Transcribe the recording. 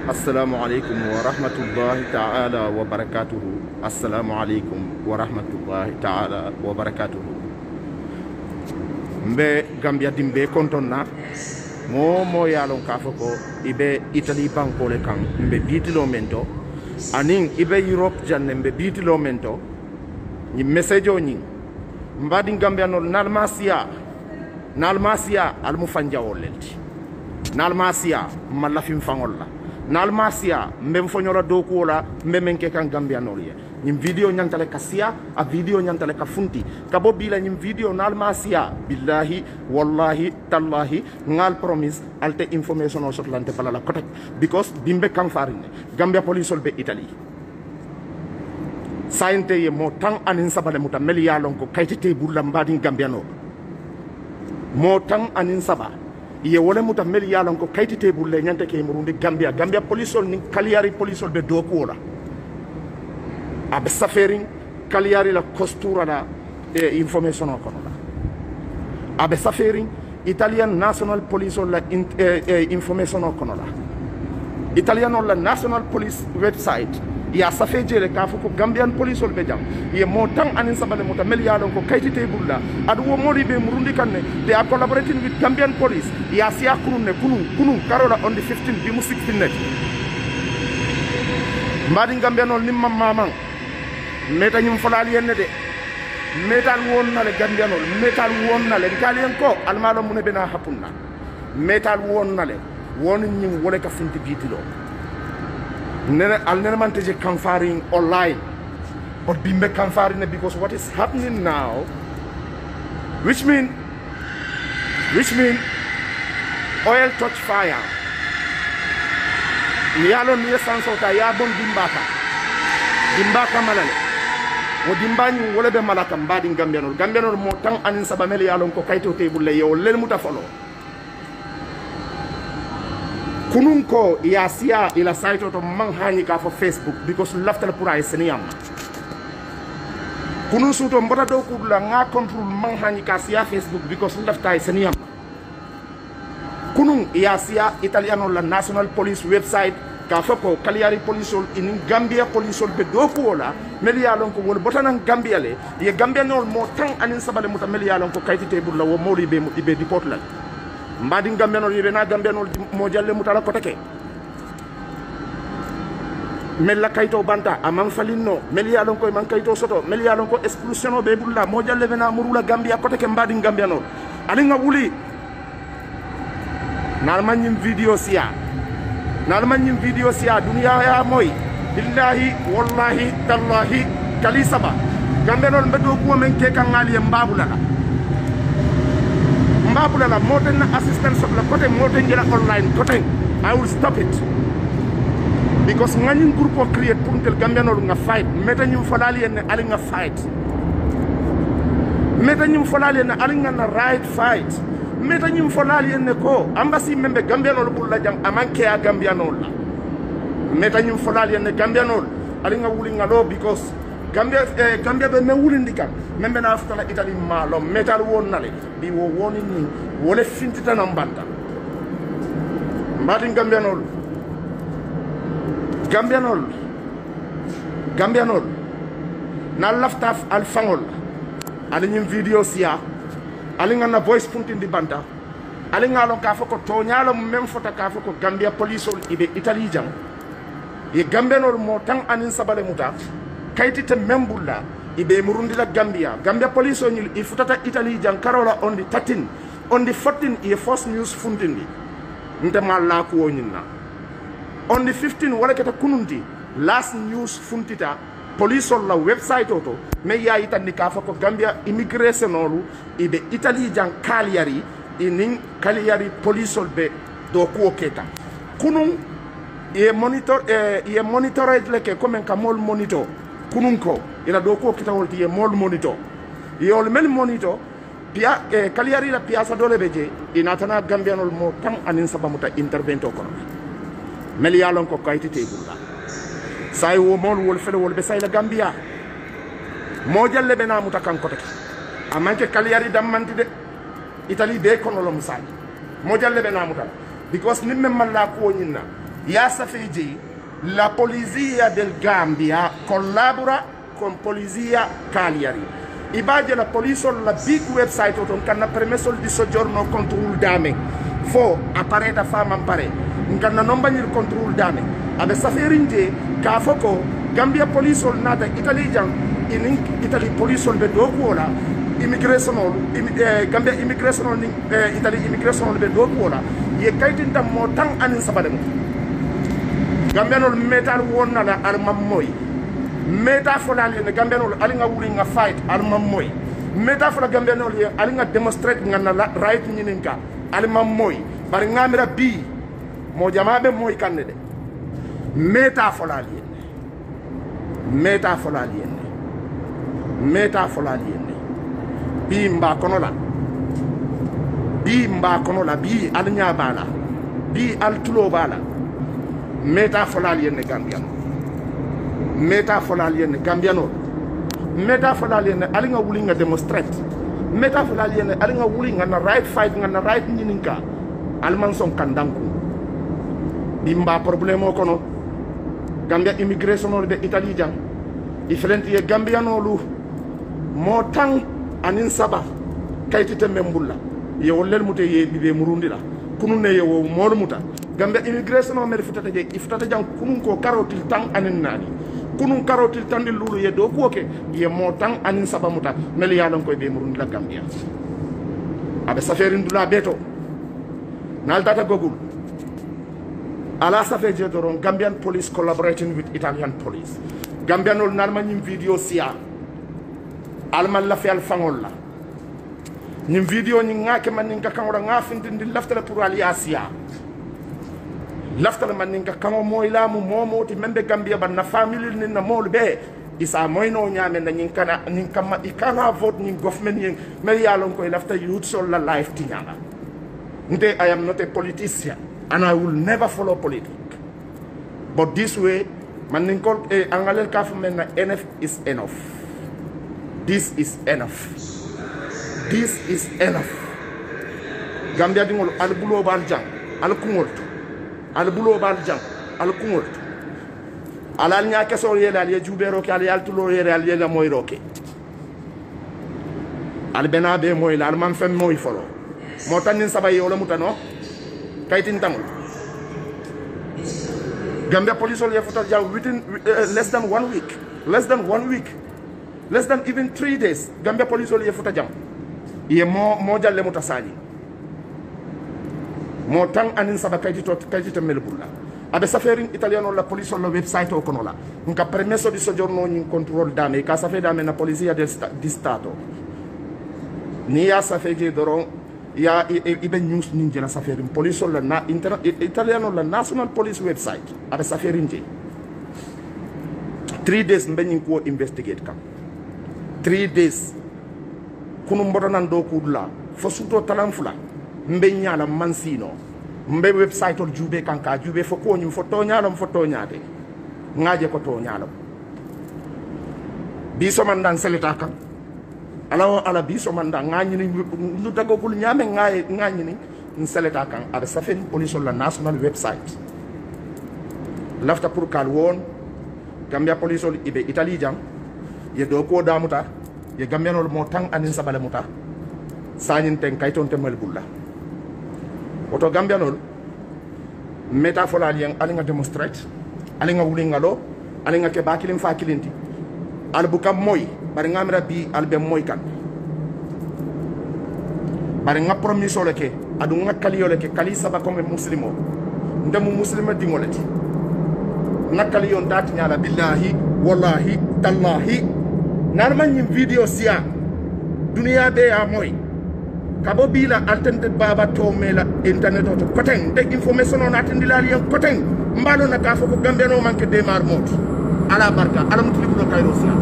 Assalamu alaikum wa rahmatullahi ta'ala wa barakatuhu. Assalamu alaikum wa rahmatullahi ta'ala wa barakatuhu. Mbe Gambia dimbe kontonna mo yalon kafoko ibe Italy banko le kan mbe bitilo mento anin ibe Europe janne mbe bitilo mento ni message o ni mbadi Gambia no nalmasia almufanja wolelti nalmasia malafim fangolla nalmasia mbem fonyola doku la mbemenke kan Gambia nolie nyim video nyantale kasia a video nyantale ka funti kabo bila nyim video nalmasia billahi wallahi tallahi ngal promise alte information o sotlante palala kotek because bimbe kan farine Gambia police be Italy sainte ye mo tang anin sabale muta meli yalon ko kayti tebul mbadi Gambia no mo tang anin saba ye wole muta meli yalon ko kayti tebul le nyante ke murundi Gambia police ni kaliari police be doku wala abe safering kaliari la costura la information o kono la abe safering Italian National Police la information o kono la Italian la National Police website ya safeje le kafu ko Gambian police ol be jam ye motan anin sabale mota mel yalon ko kayti tebul la adu wo modi be murundi kanne they are collaborating with Gambian police ya siya kunun karola on the 15 bi mu 16 net mbadi Gambian ol nimma mamang meta ñum folal yenne de metal won na le Gambian ol metal won na le kalien ko almalo mun be na hapunna metal won na le won ñim wole ka funti bitilo nene al nene man teje conferring online but bimbe conferring because what is happening now which mean oil touch fire yalo ni sanso ta ya bon dimbaka malale o dimbani wala be malaka mbadi Gambianol mo tan anin sabamel yalon ko kayto tebulle yo lel muta folo kunun ko ya siya ila site to man hani ka fo Facebook because laftal pura seniyam kunun suto mbota do ko la nga control man hani ka siya Facebook because laftal seniyam kunun ya siya Italiano la National Police website ka fo ko Cagliari police in Gambia police be do ko la mel yalon ko wol botanan Gambia le ye Gambianol mo tan anin sabale muta mel yalon ko kayti tebul la wo mawli be di portland mbadi Gambianol yebe na Gambianol mo jalle mutala ko take mel la kayto banta amam falinno mel yalon ko man kayto soto mel yalon ko exclusion be bulla mo jalle be na murula Gambia ko take mbadi Gambianol ali nga wuli nalmanyim video siya dunia ya moy billahi wallahi tallahi kalisaba Gambianol mbedo ko men ke kan ngali mbabula moten na assistance of la côté moten jela online côté I will stop it because ngani groupe ko create pour tel Gambianol nga fight meta nyum falali en ali nga fight meta nyum falali en ali nga na right fight meta nyum falali en ko embassy membe Gambianol bulla jang amanke ya Gambianol la meta nyum falali en Gambianol ali nga wuli nga lo because Gambia be me wulindi kam membe na afta Italy malo metal won nale bi wo woni ni wole fintita na mbanta mbadi Gambianol na laftaf al fangol ali nyim video siya ali nga na voice puntindi banta ali nga lo ka foko to nyalo mem fota ka foko Gambia police ibe Italy jam ye Gambianol mo tan anin sabale muta kaytite membulla ibe murundi la Gambia police on il futata Italy jan karola on the 13 on the 14 e first news fundindi ntema la ko wonyina on the 15 wala kata kununti last news funtita police on la website auto me ya itandi ka fa ko Gambia immigration olu ibe Italy jan Cagliari inin Cagliari police be do ko keta kunun e monitorage leke comme kamol monitor kunun ko ila do ko kita wolti ye mol monitor yol mel monitor pia Cagliari la piazza dole beje inatana Gambianol mo tan anin sabamuta intervento kono mel yalon ko kayti tebulla say wo mol wol fele wol be say la Gambia mo jalle be na muta kan ko take amanke Cagliari dammanti de Italy be kono lo musali mo jalle be na muta because nimme malla ko nyinna ya safeji la polizia del Gambia collabora con polizia Cagliari. Ibadia la police la big website oton kanna permesso di soggiorno control dame fo appareta fama pare nganna non bagnir control dame abe saferinje ka foko Gambia police nata Italian in Italy police be do kola immigration Gambia immigration Italy immigration be do kola ye kaytin tam mo tan anin sabadem Gambia no metal wonna la armam moy meta fola le Gambia no ali nga wuli nga fight armam moy meta fola Gambia no le ali nga demonstrate nga na right nyininka armam moy bari ngamira bi mo jamabe moy kanne de meta fola le meta fola le bi mba kono la bi al nyabala bi al tulo bala meta fola le Gambiano meta folalienne Gambiano meta folalienne ali nga wuli nga demonstrate meta folalienne ali nga wuli nga na right fight nga na right nyininka alman son kandanku dimba problème kono Gambia immigration be Italy jang different ye Gambiano lu mo tang anin saba kaytite membulla ye wollel mute ye bibe murundi la kunu ne ye wo mol muta Gambia immigration mer futata je ifutata jang kunun ko karotil tang anin nani kunun karotil tandi lulu ye do koke ye motan anin sabamuta mel yalon koy be murun la Gambia abe saferin dula beto nal data gogul ala safe je doron Gambian police collaborating with Italian police Gambian ol nal manim video sia alman la fi al fangol la nim video ni ngake man ni kakawra ngafindi laftala pour aliasia laftala man ninka kamo moy lamu momoti membe Gambia ban na family ni na mol be isa moyno nyame na nyinkana ninkama ikana vote ni government yin mel yalon koy lafta youth sol la life tinyanga nte I am not a politician and I will never follow politics but this way man ninkol angalel government na enough is enough this is enough Gambia dingol al global jang al kumolto al bulo bal jang al kumul alal nya keso yele al jubero ke al yal tulo yele al yele moy roke al benabe moy al man fem moy folo mo tanin sabay wala mutano kaytin tamul Gambia police will have jang within less than 1 week less than even 3 days Gambia police will have jang ye mo jalle mutasani mo tang anin saba kayiti melbulla abe saferin italiano la police on la website o kono la nka permesso di soggiorno in control dame ka safe dame na polizia di stato ni ya safe je doron ya ibe news ninja la saferin police on la italiano la national police website abe saferin je 3 days mbenin ko investigate kam 3 days kunu mbotanan do kudla fo suto talanfula mbe nyala mansino mbe website ol jube kanka jube fo ko nyum fo to nyaate ngaje ko to nyalam biso mandan selita kan ala biso mandan ngani ni lu dagogul nyame ngani ni selita kan ada safen police la national website lafta pour kal won Gambia police ol ibe Italy jang ye do ko damuta ye Gambianol mo tang anin sabale muta sanin ten kayton te melbulla oto Gambianol meta fola yang ali nga demonstrate ali nga wuli ngalo ali nga ke bakilim fa kilinti al bukam moy bari ngamra bi al be moy kan bari nga promiso leke adu nga kaliyo leke kali saba comme muslimo ndemu muslima dingolati nakali yon dati nyala billahi wallahi tallahi narman yim video sia dunia be ya moy kabo bila altente baba to mela internet to koten de information on atindi la liyan koten mbalo na ka foko Gambia no manke de mar mot ala barka ala mutlibu do kayro sia